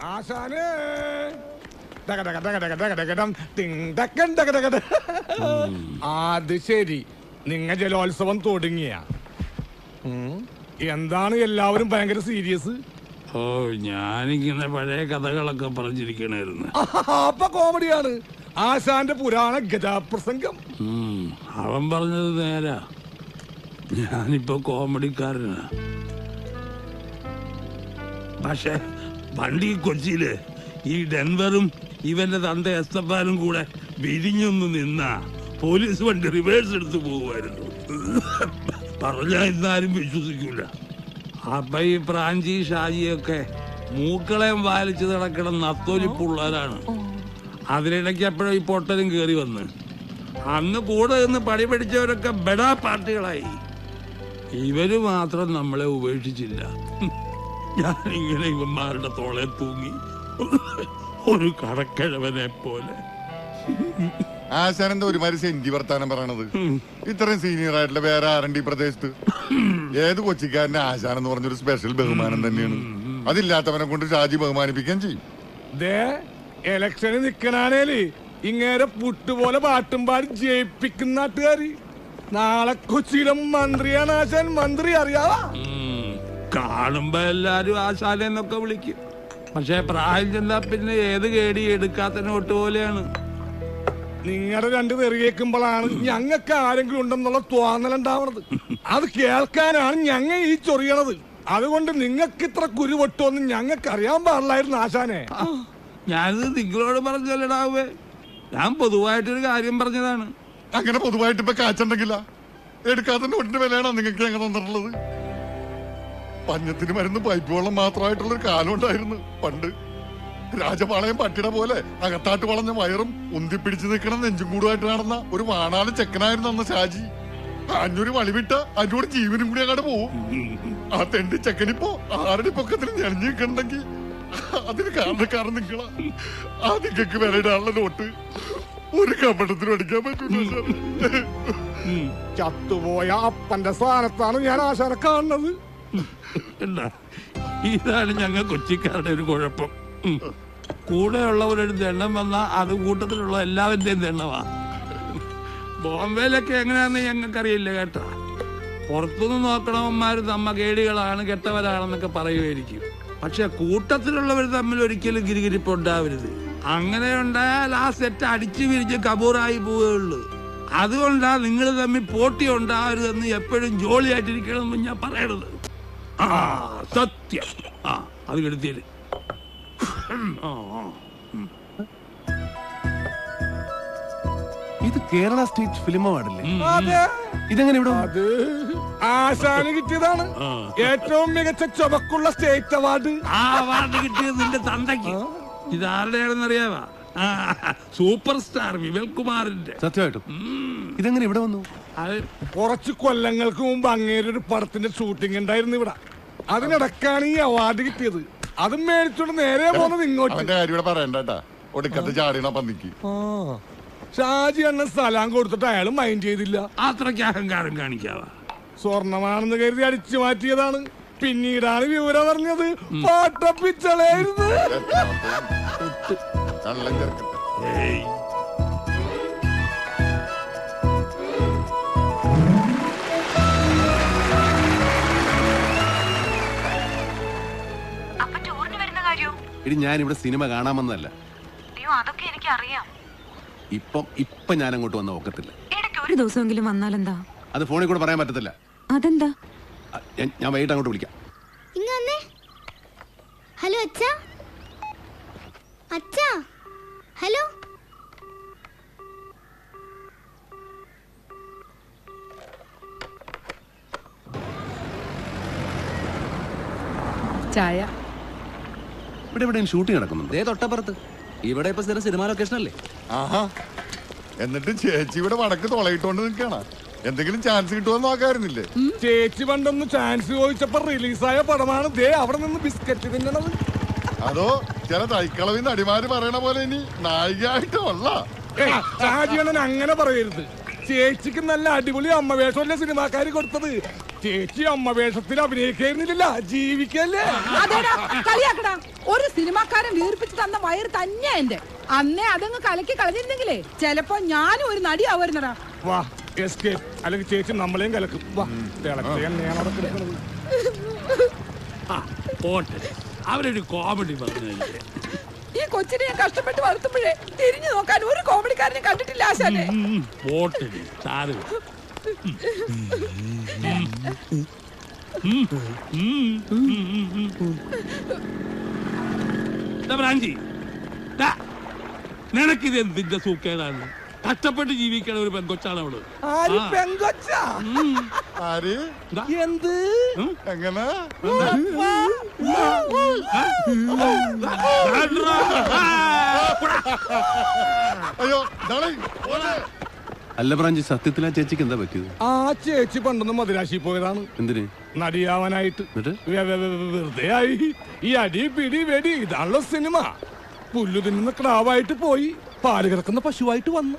ആശാനേ അത് ശരി, നിങ്ങ ജലോത്സവം തുടങ്ങിയ എന്താണ് എല്ലാവരും ഭയങ്കര സീരിയസ്? ഓ, ഞാനിങ്ങനെ പഴയ കഥകളൊക്കെ പറഞ്ഞിരിക്കണായിരുന്നു. അപ്പൊ കോമഡിയാണ്. ആശാന്റെ പുരാണ ഗജാപ്രസംഗം. അവൻ പറഞ്ഞത് നേരാ. ഞാനിപ്പോ കോമഡിക്കാരനാ. പക്ഷെ പണ്ട് ഈ കൊച്ചിയില് ഈ ഡെൻവറും ഇവന്റെ തന്ത എസ്തപ്പാനും കൂടെ വിരിഞ്ഞൊന്ന് നിന്നാ പോലീസ് വണ്ടി റിവേഴ്സ് എടുത്ത് പോകുമായിരുന്നു. പറഞ്ഞാ ഇന്നാരും വിശ്വസിക്കൂല. അപ്പൊ ഈ പ്രാഞ്ചി ഷാജിയൊക്കെ മൂക്കളെയും വാലിച്ച് നടക്കണം നത്തോലിപ്പുള്ളവരാണ്. അതിനിടയ്ക്ക് എപ്പോഴും ഈ പൊട്ടലും കയറി വന്ന് അന്ന് കൂടെ നിന്ന് പണി പഠിച്ചവരൊക്കെ ബെഡാ പാർട്ടികളായി. ഇവര് മാത്രം നമ്മളെ ഉപേക്ഷിച്ചില്ല. ഞാനിങ്ങനെ ഇവന്മാരുടെ തോളെ തൂങ്ങി ഒരു കടക്കിഴവനെ പോലെ. ആശാനെന്താ ഒരുമാതിരി സെന്റി വർത്താനം പറയണത്? ഇത്രയും സീനിയർ ആയിട്ടുള്ള വേറെ ആരണ്ട് ഈ പ്രദേശത്ത്? ഏത് കൊച്ചിക്കാരന്റെ ആശാൻ എന്ന് പറഞ്ഞൊരു സ്പെഷ്യൽ ബഹുമാനം തന്നെയാണ്. അതില്ലാത്തവനെ കൊണ്ട് ഷാജി ബഹുമാനിപ്പിക്കാൻ ചെയ്യും. എലക്ഷന് നിക്കണേല് ഇങ്ങേരെ പുട്ടുപോലെ പാട്ടും പാടി ജയിപ്പിക്കുന്ന നാട്ടുകാര്. നാളെ കൊച്ചിയിലെ മന്ത്രിയാണ് ആശാൻ. മന്ത്രി അറിയാവാ? കാണുമ്പോ എല്ലാരും ആശാനെന്നൊക്കെ വിളിക്കും. പക്ഷെ പ്രായം ചെന്നാ പിന്നെ ഏത് കേടി എടുക്കാത്ത നോട്ട് പോലെയാണ്. നിങ്ങളുടെ രണ്ട് തെറി കേൾക്കുമ്പോഴാണ് ഞങ്ങൾക്ക് ആരെങ്കിലും ഉണ്ടെന്നുള്ള തോന്നലുണ്ടാവണത്. അത് കേൾക്കാനാണ് ഞങ്ങ ഈ ചൊറിയണത്. അതുകൊണ്ട് നിങ്ങൾക്ക് ഇത്ര കുരുവൊട്ടുമെന്ന് ഞങ്ങൾക്ക് അറിയാൻ പാടില്ലായിരുന്നു ആശാനെ. ഞാനിത് നിങ്ങളോട് പറഞ്ഞല്ലടാവേ, ഞാൻ പൊതുവായിട്ടൊരു കാര്യം പറഞ്ഞതാണ്. അങ്ങനെ പൊതുവായിട്ട് ഇപ്പൊ കാച്ചുണ്ടെങ്കില എടുക്കാത്ത നോട്ടിന്റെ വിലയാണോ നിങ്ങൾക്ക് ഞങ്ങൾ തന്നിട്ടുള്ളത്? പഞ്ഞത്തിന് മരുന്ന് പൈപ്പ് വെള്ളം മാത്രമായിട്ടുള്ളൊരു കാലം ഉണ്ടായിരുന്നു പണ്ട്. രാജപാളയം പട്ടിട പോലെ അകത്താട്ട് വളഞ്ഞ വയറും ഉന്തിപ്പിടിച്ചു നിൽക്കണം നെഞ്ചും കൂടുമായിട്ട് നടന്ന ഒരു വാണാല് ചെക്കനായിരുന്നു അന്ന് ഷാജി. അഞ്ഞൂറ് വളിവിട്ട അഞ്ഞൂറ് ജീവനും കൂടി അങ്ങോട്ട് പോവും. ആ തെണ്ടി ചെക്കനിപ്പോ ആരുടെ പൊക്കത്തിൽ ഞെളിഞ്ഞു നിൽക്കണമെങ്കിൽ അതിന് കാരണക്കാരൻ നിങ്ങളാ. ആ നിങ്ങൾക്ക് വിലയിടാനുള്ള നോട്ട് ഒരു കമ്പടത്തിനും അടിക്കാൻ പറ്റൂല. ചത്തുപോയ അപ്പന്റെ സ്ഥാനത്താണ് ഞാൻ ആശാനെ കാണുന്നത്. ഇതാണ് ഞങ്ങൾ കൊച്ചിക്കാരുടെ ഒരു കുഴപ്പം. കൂടെയുള്ളവരൊരു ദണ്ണം വന്നാ അത് കൂട്ടത്തിലുള്ള എല്ലാവരുടെയും ദണ്ണമാ. ബോംബെയിലൊക്കെ എങ്ങനെയാന്ന് ഞങ്ങൾക്കറിയില്ല കേട്ടാ. പുറത്തുനിന്ന് നോക്കണവന്മാര് നമ്മ കേടികളാണ്, കെട്ടവരാണെന്നൊക്കെ പറയുമായിരിക്കും. പക്ഷെ കൂട്ടത്തിലുള്ളവർ തമ്മിൽ ഒരിക്കലും ഗിരിഗിരിപ്പ് ഉണ്ടാവരുത്. അങ്ങനെ ഉണ്ടായാൽ ആ സെറ്റ് അടിച്ചു വിരിച്ച് കബൂറായി പോവുകയുള്ളൂ. അതുകൊണ്ടാ നിങ്ങൾ തമ്മിൽ പോട്ടി ഉണ്ടാവരുതെന്ന് എപ്പോഴും ജോളിയായിട്ടിരിക്കണമെന്ന് ഞാൻ പറയണത്. ആ സത്യം. ആ അത് കെടുത്തിയത്. ഇത് കേരള സ്റ്റേറ്റ് ഫിലിം അവാർഡല്ലേ? ഇതെങ്ങനെ ഇവിടെ? അത് ആശാന് കിട്ടിയതാണ് ഏറ്റവും മികച്ച ചുമക്കുള്ള സ്റ്റേറ്റ് അവാർഡ്. ആ അവാർഡ് കിട്ടിയത് നിന്റെ തന്തയ്ക്ക്. ഇതാരുടെയാണെന്ന് അറിയാവാ? സൂപ്പർ സ്റ്റാർ വിമൽ കുമാറിന്റെ. സത്യമായിട്ടും ഇതെങ്ങനെ ഇവിടെ വന്നു? കുറച്ച് കൊല്ലങ്ങൾക്ക് മുമ്പ് അങ്ങേരൊരു പടത്തിന്റെ ഷൂട്ടിംഗ് ഉണ്ടായിരുന്നു ഇവിടെ. അതിനിടക്കാണ് ഈ അവാർഡ് കിട്ടിയത്. അതും മേടിച്ചോണ്ട് നേരെ പോകുന്നത് ഇങ്ങോട്ട്. പറയണ്ടാ ഒടുക്കത്തെ ചാടിയണ പന്നിക്ക്. ഷാജി അണ്ണൻ സ്ഥലം കൊടുത്തിട്ട് അയാൾ മൈൻഡ് ചെയ്തില്ല. അത്രയ്ക്ക് അഹങ്കാരം കാണിക്കാവാ? സ്വർണമാണെന്ന് കരുതി അടിച്ചു മാറ്റിയതാണ്. പിന്നീടാണ് വിവരം അറിഞ്ഞത് പാട്ടപ്പിച്ചളായിരുന്നു. ഇനി ഞാൻ ഇവിടെ സിനിമ കാണാമെന്നല്ല. അതൊക്കെ എനിക്ക് അറിയാം. ഇപ്പൊ ഞാൻ അങ്ങോട്ട് വന്ന ഒക്കത്തില്ല. ഒരു ദിവസമെങ്കിലും വന്നാലെന്താ? അത് ഫോണിൽ കൂടെ പറയാൻ പറ്റത്തില്ല. അതെന്താ? ഞാൻ വൈകിട്ട് അങ്ങോട്ട് വിളിക്കാം. ഹലോ അച്ഛാ. അച്ഛാ ഹലോ. ചായ. ഇവിടെ എവിടെയും ഷൂട്ടിംഗ് നടക്കുന്നുണ്ട്. തൊട്ടപ്പുറത്ത്. ഇവിടെ ഇപ്പൊ സിനിമ ലൊക്കേഷൻ അല്ലേ? ആഹാ, എന്നിട്ട് ചേച്ചി ഇവിടെ വടക്ക് തുളയിട്ടോണ്ട് നിൽക്കണ. എന്തെങ്കിലും ചാൻസ് കിട്ടുമെന്ന് നോക്കാറുന്നില്ലേ? ചേച്ചി പണ്ടൊന്ന് ചാൻസ് ചോദിച്ചപ്പോ റിലീസായ പടമാണ് ദേ അവിടെ നിന്ന് ബിസ്ക്കറ്റ് തിന്നണത്. അതോ ചില തൈക്കളവിന്ന് അടിമാര് പറയണ പോലെ ഇനി നായികയായിട്ട് ഉള്ള ഷാജിയണ്ണൻ അങ്ങനെ പറയരുത്. ചേച്ചിക്ക് നല്ല അടിപൊളി അമ്മ വേഷമല്ലേ സിനിമാക്കാര് കൊടുത്തത്. ചേച്ചി അമ്മ വേഷത്തിൽ അഭിനയിക്കുന്നില്ല, ജീവിക്കല്ലേ. അതേടാ, കളിയാക്കടാ. ഒരു സിനിമാക്കാരൻ വീർപ്പിച്ച് തന്ന വയറ് തന്നെയാ എന്റെ. അന്നേ അതങ്ങ് കലക്കി കളഞ്ഞിരുന്നെങ്കിലേ ചിലപ്പോ ഞാനും ഒരു നടിയാവുന്നടാ. വാ എസ്കേപ്പ്, അല്ലെങ്കിൽ ചേച്ചി നമ്മളെയും കലക്കും. വാ തിളക്കുകയാണ് അവിടെ കിടക്കുന്നത്. പോട്ടെ, അവരൊരു കോമഡി പറഞ്ഞു. ഈ കൊച്ചിനെ ഞാൻ കഷ്ടപ്പെട്ട് വളർത്തുമ്പോഴേ തിരിഞ്ഞു നോക്കാൻ ഒരു കോമഡിക്കാരനെ കണ്ടിട്ടില്ല ആശാനെ. പോട്ടെ സാറ്. ബ്രാഞ്ചി, നിനക്കിത് എന്തിന്റെ സൂക്കേടാണ്? കഷ്ടപ്പെട്ട് ജീവിക്കണ ഒരു പെൺകൊച്ചാണ് അവള്. പെങ്കൊച്ചാ? ആര്? എന്ത്? എങ്ങനെ? അയ്യോ അല്ല ബ്രാഞ്ചി, സത്യത്തിൽ ആ ചേച്ചിക്ക് എന്താ പറ്റിയത്? ആ ചേച്ചി പണ്ടൊന്ന് മദിരാശി പോയതാണ്. എന്തിന്? നടിയാവാനായിട്ട്. വെറുതെ ആയി. ഈ അടി പിടി വെടി ഇതാണല്ലോ സിനിമ. പുല്ലു തിന്നുന്ന ക്രാവായിട്ട് പോയി പാല് കിടക്കുന്ന പശുവായിട്ട് വന്നു.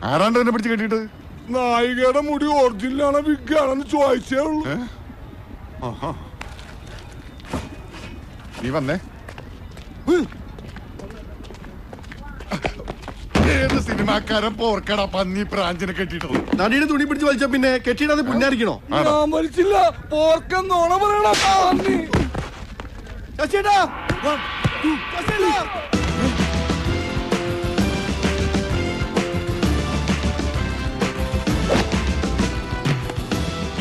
ആരാണ്ട് എന്നെ പിടിച്ച് കെട്ടിട്ട്? നായികയുടെ മുടി ഒറിജിനലാണോ വിഗാണെന്ന് ചോദിച്ചേ ഉള്ളൂ. നീ വന്നേ. ഏത് സിനിമാക്കാരൻ പോർക്കടാ പന്നി പ്രാഞ്ചിനെ കെട്ടിട്ടത്? നടിയുടെ തുണി പിടിച്ച് വലിച്ച പിന്നെ കെട്ടിയിടാതെ പുന്നാരിക്കണോ? ഞാൻ വലിച്ചില്ല. പോർക്കെന്നോണ പറയണ.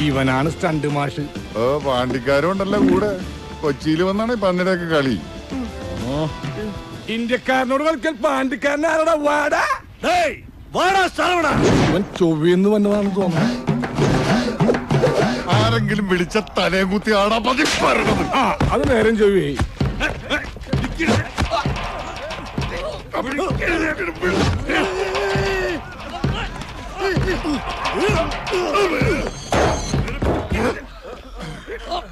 ഇവനാണ് സ്റ്റണ്ട് മാഷ്. ഓ, പാണ്ടിക്കാരും ഉണ്ടല്ലോ കൂടെ. കൊച്ചിയിൽ വന്നാണ് പന്നിയുടെയൊക്കെ കളി. ഇന്ത്യക്കാരനോട് കളിക്കൽ പാണ്ടിക്കാരൻ ആരടാ? വാടാ അവൻ ചൊവ്വന്ന് വന്നതാണെന്ന് തോന്നുന്നു. ആരെങ്കിലും വിളിച്ച തലയും കുത്തി ആടാ പതി പറയണത്. ആ, അത് നേരം ചൊവ്വേ.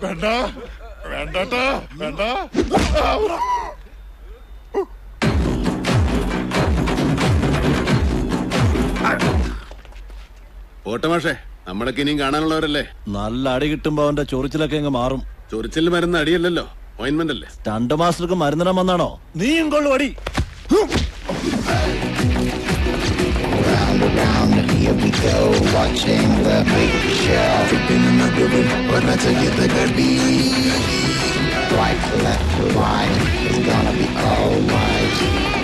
വേണ്ട വേണ്ടട്ടാ വേണ്ട. പോട്ടെ മാഷേ, നമ്മളൊക്കെ ഇനിയും കാണാനുള്ളവരല്ലേ. നല്ല അടി കിട്ടുമ്പോ അവന്റെ ചൊറിച്ചിലൊക്കെ അങ്ങ് മാറും. ചൊറിച്ചിൽ മരുന്ന് അടിയല്ലല്ലോ, ഓയിന്റ്മെന്റ് അല്ലേ. സ്റ്റണ്ട് മാസ്റ്റർക്ക് മരുന്നിടാൻ വന്നാണോ? നീയും കൊള്ളു അടി. Here we go, watching the big show. Tripping in the river, but let's get the good beat. Right to left to right, it's gonna be alright.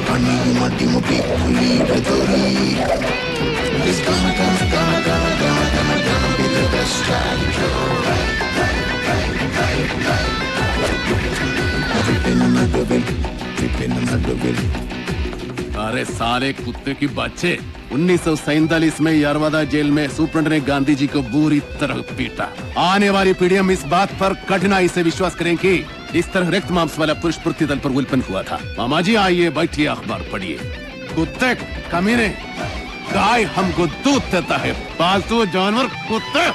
Honey, you my team of people who lead the lead. It's gonna be the best track. Tripping in the river, tripping in the river. अरे सारे कुत्ते की बच्चे, 1947 में Yerawada jail में supreme ने गांधी जी को बुरी तरह पीटा। आने वाली पीढ़ियां इस बात पर कठिनाई से विश्वास करें कि इस तरह रक्त मांस वाला पुरुष पृथ्वी तल पर उल्पन हुआ था। मामा जी आइए, बैठिए, अखबार पढ़िए। कुत्ते कमीने, गाय हमको दूध देता है, पालतू जानवर कुत्ते।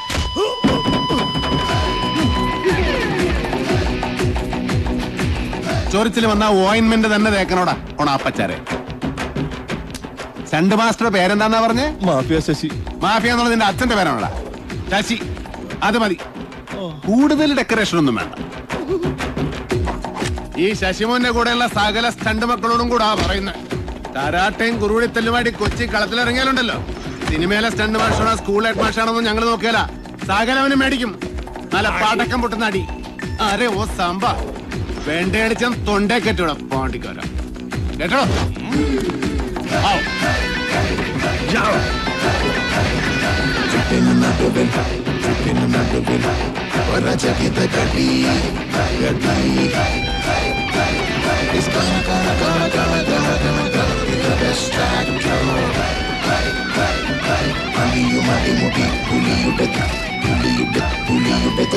ചോരിച്ചിൽ വന്ന ഓയിൻമെന്റ് തന്നെ തേക്കണോടാ ഓണാപ്പച്ചാരെ. സ്റ്റണ്ട് മാസ്റ്റർ പേരെന്താന്നാ പറഞ്ഞേ? മാഫിയ ശശി. മാഫിയ എന്നുള്ളത് നിന്റെ അച്ഛന്റെ പേരാണോടാ? ശശി, അത് മതി. കൂടുതൽ ഡെക്കറേഷൻ ഒന്നും വേണ്ട. ഈ ശശിമോന്റെ കൂടെയുള്ള സകല സ്റ്റണ്ട് മക്കളോടും കൂടാ പറയുന്നത്. കരാട്ടയും കുറുവിടിത്തല്ലുമായിട്ട് കൊച്ചി കളത്തിലിറങ്ങിയാലുണ്ടല്ലോ, സിനിമയിലെ സ്റ്റണ്ട് മാഷാണോ സ്കൂൾ ഹെഡ് മാഷാണോന്നും ഞങ്ങൾ നോക്കിയാല സകലവനും മേടിക്കും. നല്ല പാടക്കം പൊട്ടുന്ന അടി. അരെ ഓ സാമ്പ വേണ്ടയടിച്ച തൊണ്ടേ കെട്ടോടാ പാണ്ടിക്കാര കേട്ടോ. It's gonna be the best track to Puliyu mati muti, puliyu bet, puliyu bet, puliyu bet.